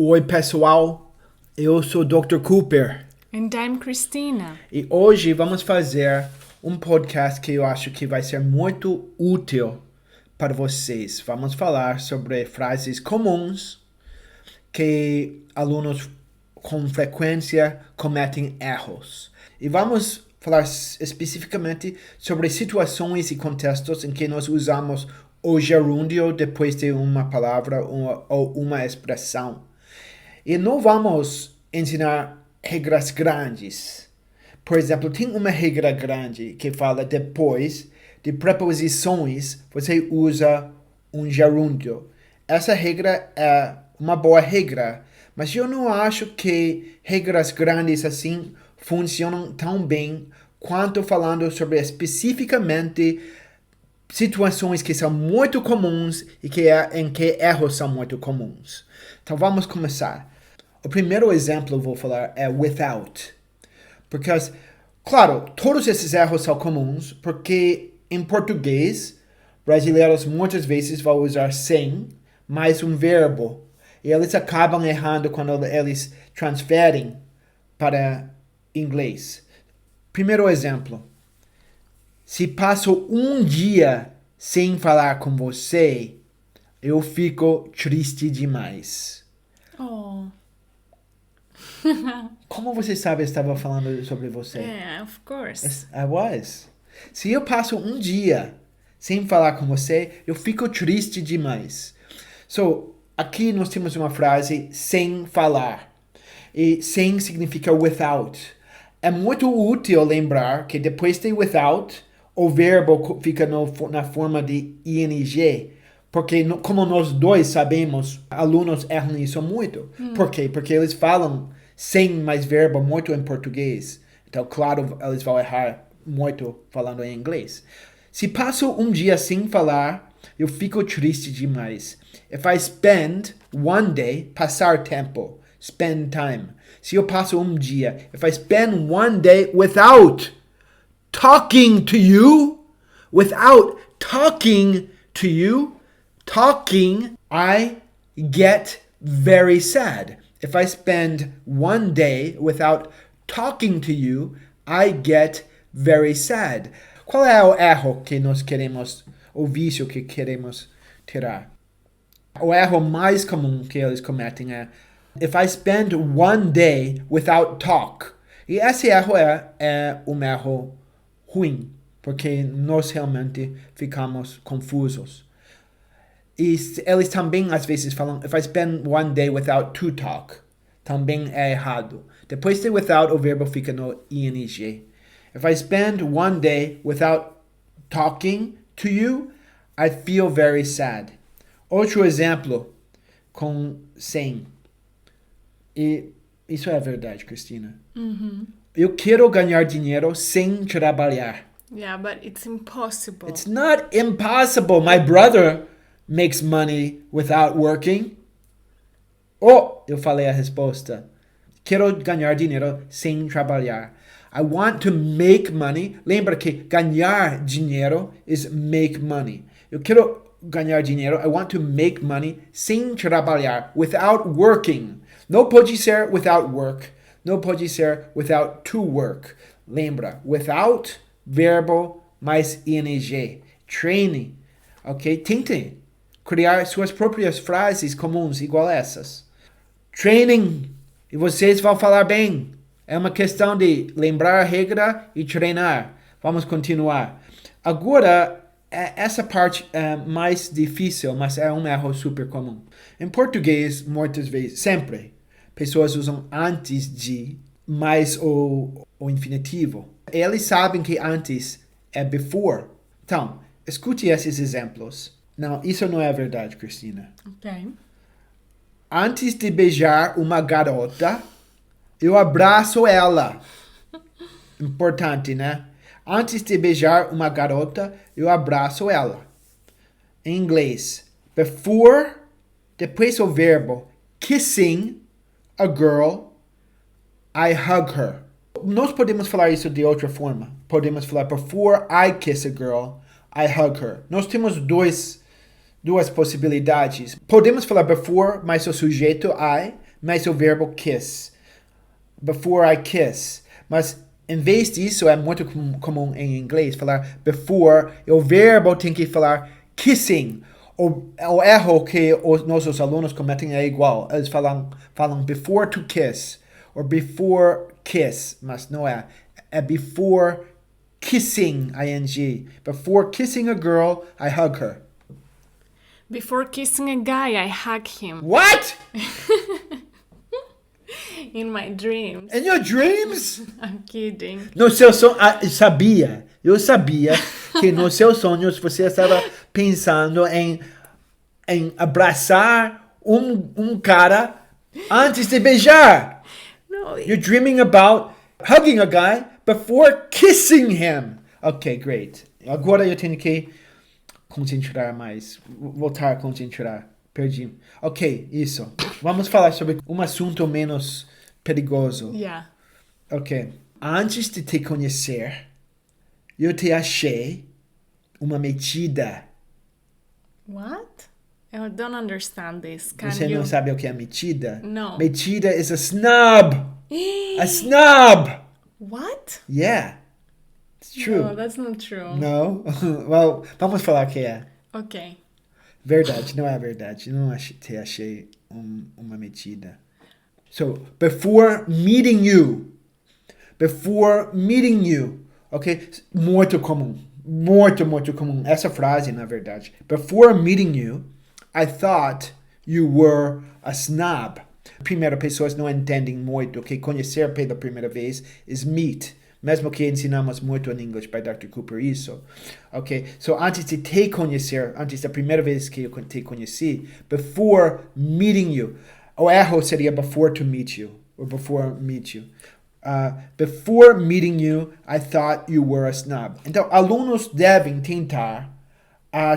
Oi, pessoal. Eu sou o Dr. Cooper. And I'm Christina. E hoje vamos fazer um podcast que eu acho que vai ser muito útil para vocês. Vamos falar sobre frases comuns que alunos com frequência cometem erros. E vamos falar especificamente sobre situações e contextos em que nós usamos o gerúndio depois de uma palavra ou uma expressão. E não vamos ensinar regras grandes. Por exemplo, tem uma regra grande que fala depois de preposições, você usa um gerúndio. Essa regra é uma boa regra, mas eu não acho que regras grandes assim funcionam tão bem quanto falando sobre especificamente situações que são muito comuns e em que erros são muito comuns. Então vamos começar. O primeiro exemplo eu vou falar é without. Porque, claro, todos esses erros são comuns, porque em português, brasileiros muitas vezes vão usar sem mais um verbo. E eles acabam errando quando eles transferem para inglês. Primeiro exemplo. Se passo um dia sem falar com você, eu fico triste demais. Oh. Como você sabe eu estava falando sobre você? Yeah, of course. I was. Se eu passo um dia sem falar com você, eu fico triste demais. So, aqui nós temos uma frase sem falar. E sem significa without. É muito útil lembrar que depois de without, o verbo fica na forma de ing. Porque, como nós dois sabemos, alunos erram isso muito. Por quê? Porque eles falam sem mais verbo muito em português. Então, claro, eles vão errar muito falando em inglês. Se passo um dia sem falar, eu fico triste demais. If I spend one day, passar tempo, spend time. Se eu passo um dia, if I spend one day without talking to you, I get very sad. If I spend one day without talking to you, I get very sad. Qual é o erro que nós queremos, o vício que queremos tirar? O erro mais comum que eles cometem é if I spend one day without talk. E esse erro é um erro ruim, porque nós realmente ficamos confusos. E eles também às vezes falam if I spend one day without to talk. Também é errado. Depois de without, o verbo fica no ing. If I spend one day without talking to you, I feel very sad. Outro exemplo com sem. E isso é verdade, Cristina. Eu quero ganhar dinheiro sem trabalhar. Yeah, but it's impossible. It's not impossible. My brother makes money without working. Oh, eu falei a resposta. Quero ganhar dinheiro sem trabalhar. I want to make money. Lembra que ganhar dinheiro is make money. Eu quero ganhar dinheiro. I want to make money sem trabalhar. Without working. Não pode ser without work. Não pode ser without to work. Lembra, without, verbo mais ing. Treine. Ok? Tentem criar suas próprias frases comuns igual essas. Training. E vocês vão falar bem. É uma questão de lembrar a regra e treinar. Vamos continuar. Agora, essa parte é mais difícil, mas é um erro super comum. Em português, muitas vezes, sempre, pessoas usam antes de mais o infinitivo. Eles sabem que antes é before. Então, escute esses exemplos. Não, isso não é verdade, Cristina. Ok. Antes de beijar uma garota, eu abraço ela. Importante, né? Antes de beijar uma garota, eu abraço ela. Em inglês, before, depois o verbo kissing a girl, I hug her. Nós podemos falar isso de outra forma. Podemos falar before I kiss a girl, I hug her. Nós temos duas possibilidades. Podemos falar before mais o sujeito I, mais o verbo kiss. Before I kiss. Mas, em vez disso, é muito comum em inglês falar before, e o verbo tem que falar kissing. O erro que os nossos alunos cometem é igual. Eles falam before to kiss, ou before kiss, mas não é. É before kissing, ing. Before kissing a girl, I hug her. Before kissing a guy, I hug him. What? In my dreams. In your dreams? I'm kidding. No seu sonho, eu sabia que nos seus sonhos você estava pensando em abraçar um cara antes de beijar. No, You're dreaming about hugging a guy before kissing him. Okay, great. Agora eu tenho que concentrar mais. Voltar a concentrar. Perdi. Ok, isso. Vamos falar sobre um assunto menos perigoso. yeah. Ok. Antes de te conhecer, eu te achei uma metida. What? I don't understand this. Can Você you? não sabe o que é metida? No. Metida is a snub. A snub. What? Yeah. It's true. No, that's not true. No? Well, vamos falar que é. Okay. Verdade, não é verdade. Não te achei uma metida. So, before meeting you. Ok? Muito comum. Muito comum. Essa frase, na verdade. Before meeting you, I thought you were a snob. Primeiro, pessoas não entendem muito que conhecer pela primeira vez is meet. Mesmo que ensinamos muito em inglês by Dr. Cooper isso. Ok? So, antes de te conhecer, antes da primeira vez que eu te conheci, before meeting you. O erro seria before to meet you. Or before meet you. Before meeting you, I thought you were a snob. Então, alunos devem tentar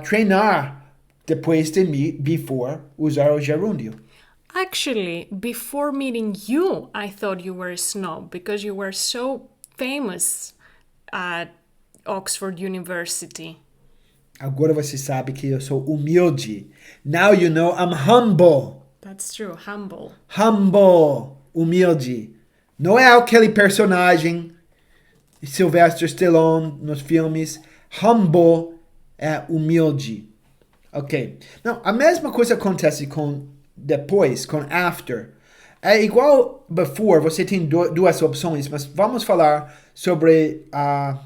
treinar depois de meet, before, usar o gerúndio. Actually, before meeting you, I thought you were a snob because you were so famous at Oxford University. Agora você sabe que eu sou humilde. Now you know I'm humble. That's true, humble. Humble. Humilde. Não é aquele personagem Sylvester Stallone nos filmes. Humble é humilde. Ok. Não, a mesma coisa acontece com depois, com after. É igual before, você tem duas opções, mas vamos falar sobre a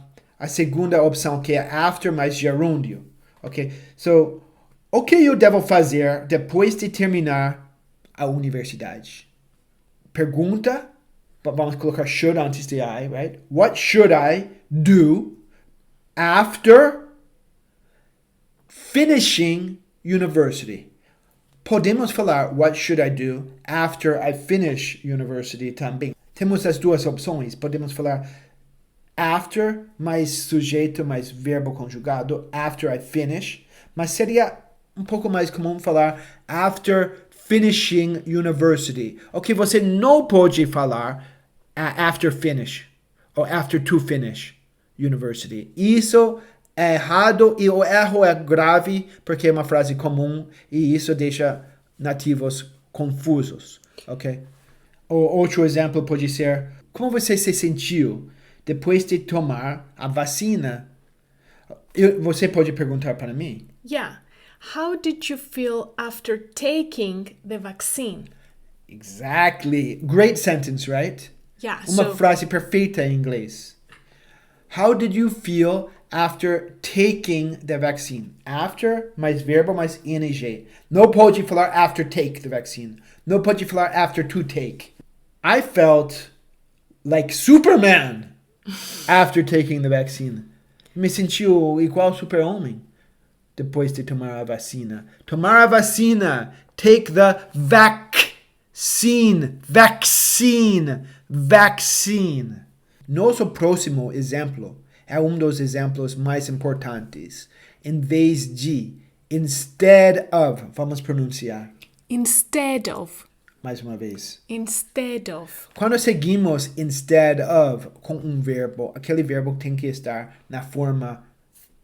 segunda opção, que é after mais gerúndio. Ok? So, o que eu devo fazer depois de terminar a universidade? Pergunta, vamos colocar should antes de I, right? What should I do after finishing university? Podemos falar what should I do after I finish university também. Temos as duas opções. Podemos falar after mais sujeito mais verbo conjugado, after I finish. Mas seria um pouco mais comum falar after finishing university. Ok, você não pode falar after finish ou after to finish university. Isso é errado e o erro é grave porque é uma frase comum e isso deixa nativos confusos, ok? Outro exemplo pode ser, como você se sentiu depois de tomar a vacina? Você pode perguntar para mim? Yeah. How did you feel after taking the vaccine? Exactly. Great sentence, right? Yeah, Uma frase perfeita em inglês. How did you feel after taking the vaccine? After mais verbo mais ing. Não pode falar after take the vaccine. Não pode falar after to take. I felt like Superman after taking the vaccine. Me sentiu igual super-homem depois de tomar a vacina. Tomar a vacina. Take the vaccine. Vaccine. Nosso próximo exemplo é um dos exemplos mais importantes. Em vez de, instead of, vamos pronunciar. Instead of. Mais uma vez. Instead of. Quando seguimos instead of com um verbo, aquele verbo tem que estar na forma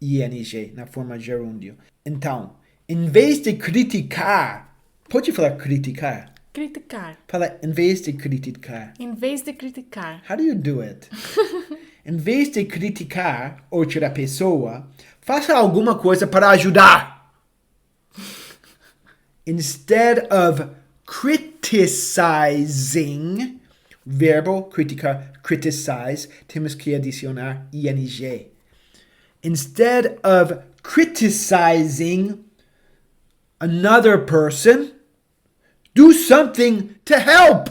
ing, na forma gerúndio. Então, em vez de criticar, pode falar criticar? Criticar. Fala, em vez de criticar. Em vez de criticar. How do you do it? Em vez de criticar outra pessoa, faça alguma coisa para ajudar. Instead of criticizing, verbo criticar, criticize, temos que adicionar ing. Instead of criticizing another person, do something to help.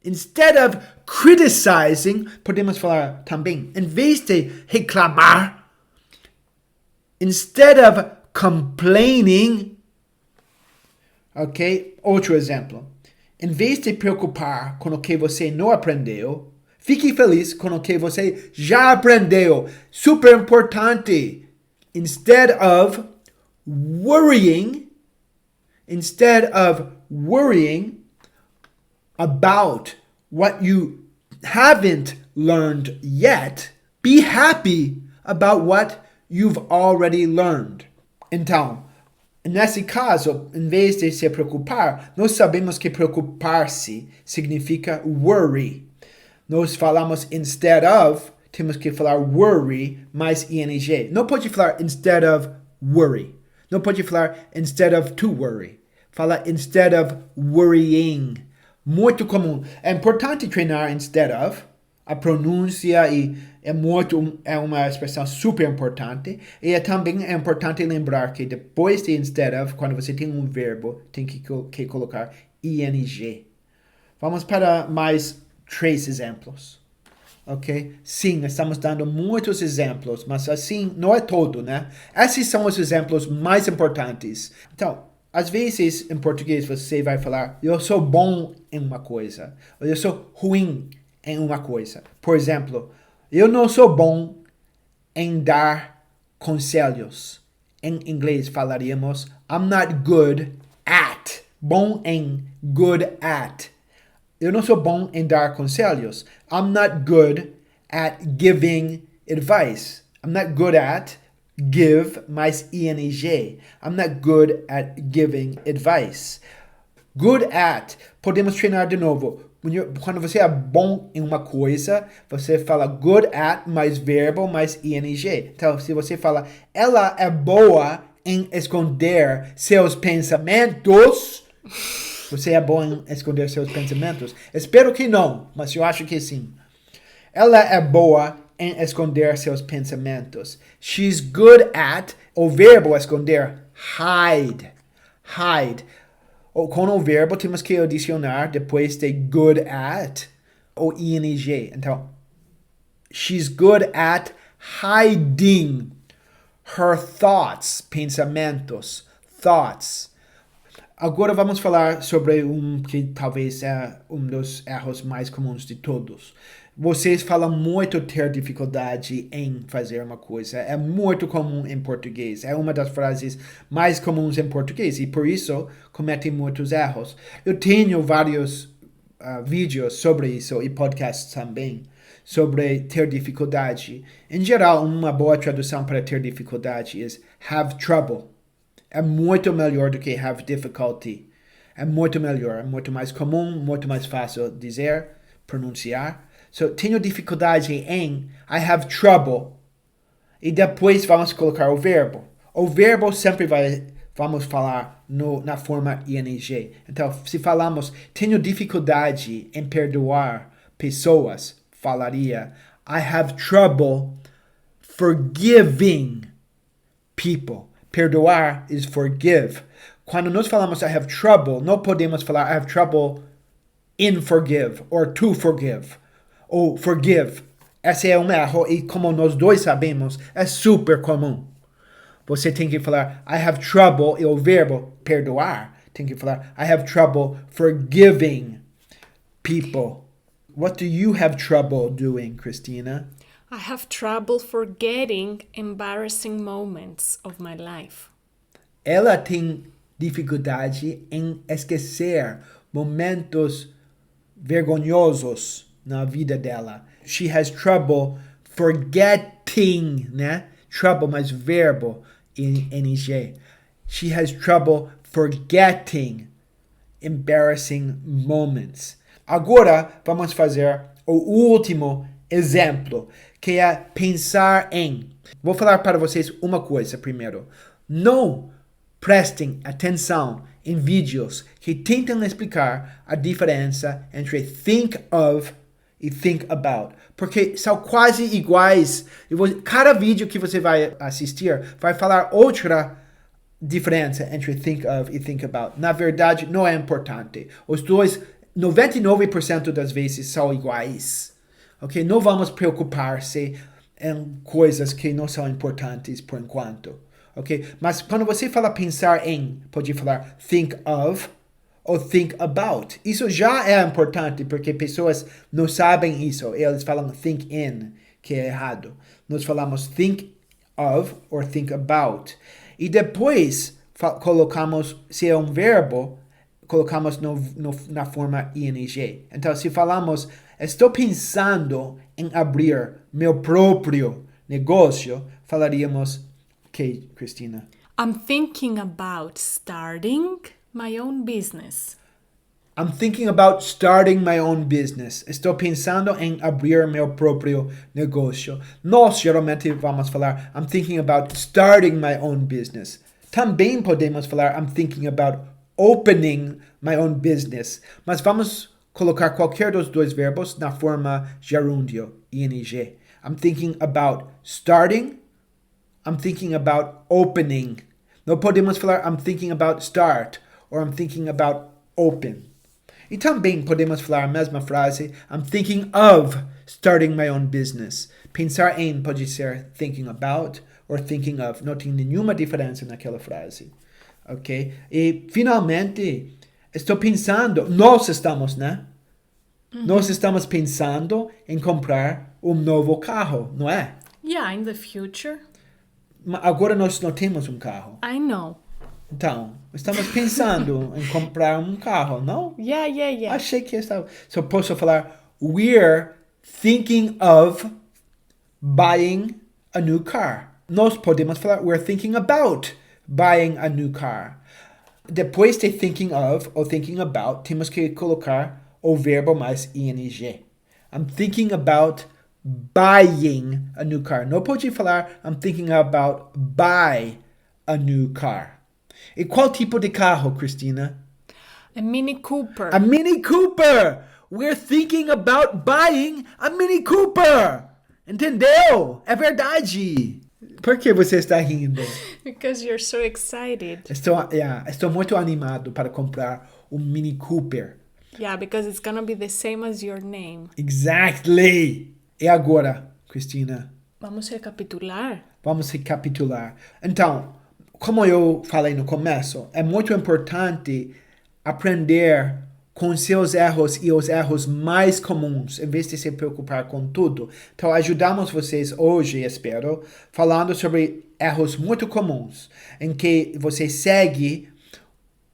Instead of criticizing, podemos falar também, em vez de reclamar, instead of complaining, ok? Outro exemplo. Em vez de preocupar com o que você não aprendeu, fique feliz com o que você já aprendeu. Super importante. Instead of worrying about what you haven't learned yet, be happy about what you've already learned. Então, nesse caso, em vez de se preocupar, nós sabemos que preocupar-se significa worry. Nós falamos instead of, temos que falar worry mais ing. Não pode falar instead of worry. Não pode falar instead of to worry. Fala instead of worrying. Muito comum. É importante treinar instead of. A pronúncia é uma expressão super importante. E também é importante lembrar que depois de instead of, quando você tem um verbo, tem que colocar ing. Vamos para mais 3 exemplos. Ok? Sim, estamos dando muitos exemplos, mas assim não é todo, né? Esses são os exemplos mais importantes. Então, às vezes em português você vai falar, eu sou bom em uma coisa, ou eu sou ruim em uma coisa. Por exemplo, eu não sou bom em dar conselhos. Em inglês falaríamos, I'm not good at. Bom em, good at. Eu não sou bom em dar conselhos. I'm not good at giving advice. I'm not good at give mais ing. I'm not good at giving advice. Good at. Podemos treinar de novo. Quando você é bom em uma coisa, você fala good at mais verbo mais ing. Então, se você fala, ela é boa em esconder seus pensamentos, você é bom em esconder seus pensamentos? Espero que não, mas eu acho que sim. Ela é boa em esconder seus pensamentos. She's good at, o verbo esconder, hide. Hide. Com o verbo temos que adicionar depois de good at o ing. Então, she's good at hiding her thoughts, pensamentos, thoughts. Agora vamos falar sobre que talvez é dos erros mais comuns de todos. Vocês falam muito ter dificuldade em fazer uma coisa. É muito comum em português. É uma das frases mais comuns em português e por isso cometem muitos erros. Eu tenho vários vídeos sobre isso e podcasts também sobre ter dificuldade. Em geral, uma boa tradução para ter dificuldade é have trouble. É muito melhor do que have difficulty. É muito melhor, é muito mais comum, muito mais fácil dizer, pronunciar. So, tenho dificuldade em I have trouble. E depois vamos colocar o verbo. O verbo sempre vamos falar na forma ing. Então, se falamos tenho dificuldade em perdoar pessoas, falaria I have trouble forgiving people. Perdoar is forgive. Quando nós falamos I have trouble, não podemos falar I have trouble in forgive or to forgive ou forgive. Esse é um erro e como nós dois sabemos, é super comum. Você tem que falar I have trouble e o verbo perdoar. Tem que falar I have trouble forgiving people. What do you have trouble doing, Christina? I have trouble forgetting embarrassing moments of my life. Ela tem dificuldade em esquecer momentos vergonhosos na vida dela. She has trouble forgetting, né? Trouble mais verbo em ing. She has trouble forgetting embarrassing moments. Agora, vamos fazer o último exemplo, que é pensar em. Vou falar para vocês uma coisa primeiro. Não prestem atenção em vídeos que tentam explicar a diferença entre think of e think about, porque são quase iguais. Cada vídeo que você vai assistir vai falar outra diferença entre think of e think about. Na verdade, não é importante. Os dois, 99% das vezes, são iguais. Ok? Não vamos preocupar-se em coisas que não são importantes por enquanto. Ok? Mas quando você fala pensar em, pode falar think of ou think about. Isso já é importante porque pessoas não sabem isso. Eles falam think in, que é errado. Nós falamos think of or think about. E depois colocamos, se é um verbo, colocamos na forma ing. Então, se falamos, estou pensando em abrir meu próprio negócio, falaríamos, ok, Cristina? I'm thinking about starting my own business. I'm thinking about starting my own business. Estou pensando em abrir meu próprio negócio. Nós geralmente vamos falar I'm thinking about starting my own business. Também podemos falar I'm thinking about opening my own business. Mas vamos colocar qualquer dos dois verbos na forma gerúndio, ing. I'm thinking about starting. I'm thinking about opening. Não podemos falar I'm thinking about start or I'm thinking about open. E também podemos falar a mesma frase I'm thinking of starting my own business. Pensar em pode ser thinking about or thinking of. Não tem nenhuma diferença naquela frase. Ok? E finalmente, estou pensando, nós estamos, né? Nós estamos pensando em comprar um novo carro, não é? Yeah, in the future. Agora nós não temos um carro. I know. Então, estamos pensando em comprar um carro, não? Yeah. Achei que estava. Só posso falar, we're thinking of buying a new car. Nós podemos falar, we're thinking about buying a new car. Depois de thinking of ou thinking about, temos que colocar o verbo mais ing. I'm thinking about buying a new car. Não pode falar I'm thinking about buy a new car. E qual tipo de carro, Cristina? A Mini Cooper. A Mini Cooper! We're thinking about buying a Mini Cooper! Entendeu? É verdade! Por que você está rindo? Because you're so excited. Estou muito animado para comprar um Mini Cooper. Yeah, because it's gonna be the same as your name. Exactly! E agora, Cristina? Vamos recapitular? Vamos recapitular. Então, como eu falei no começo, é muito importante aprender com seus erros e os erros mais comuns, em vez de se preocupar com tudo. Então, ajudamos vocês hoje, espero, falando sobre erros muito comuns, em que você segue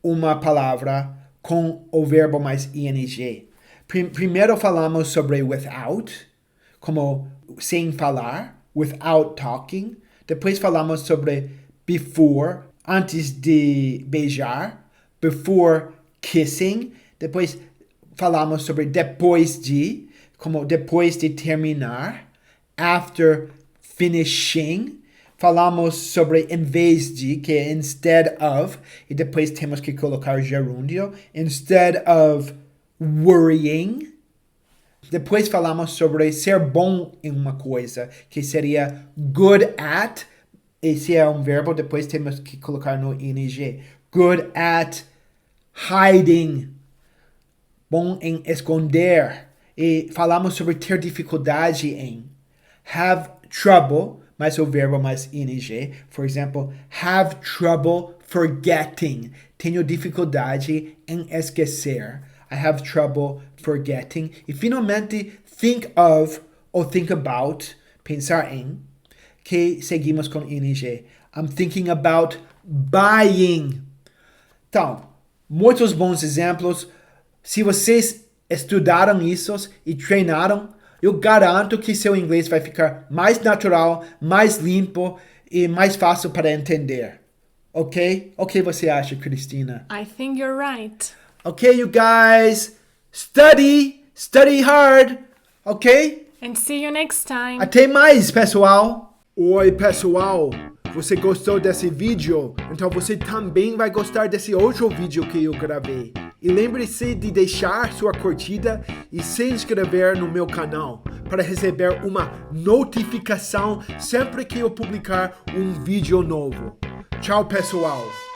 uma palavra com o verbo mais ing. Primeiro falamos sobre without, como sem falar, without talking. Depois falamos sobre before, antes de beijar, before kissing. Depois falamos sobre depois de, como depois de terminar, after finishing. Falamos sobre em vez de, que é instead of, e depois temos que colocar gerúndio, instead of worrying. Depois falamos sobre ser bom em uma coisa, que seria good at. Esse é um verbo, depois temos que colocar no ing. Good at hiding. Bom em esconder. E falamos sobre ter dificuldade em. Have trouble, mais o verbo mais ing. Por exemplo, have trouble forgetting. Tenho dificuldade em esquecer. I have trouble forgetting. E finalmente, think of ou think about, pensar em, que seguimos com ing. I'm thinking about buying. Então, muitos bons exemplos. Se vocês estudaram isso e treinaram, eu garanto que seu inglês vai ficar mais natural, mais limpo e mais fácil para entender. Ok? O que você acha, Cristina? I think you're right. Okay, you guys? Study hard, ok? And see you next time. Até mais, pessoal! Oi, pessoal! Você gostou desse vídeo? Então você também vai gostar desse outro vídeo que eu gravei. E lembre-se de deixar sua curtida e se inscrever no meu canal para receber uma notificação sempre que eu publicar um vídeo novo. Tchau, pessoal!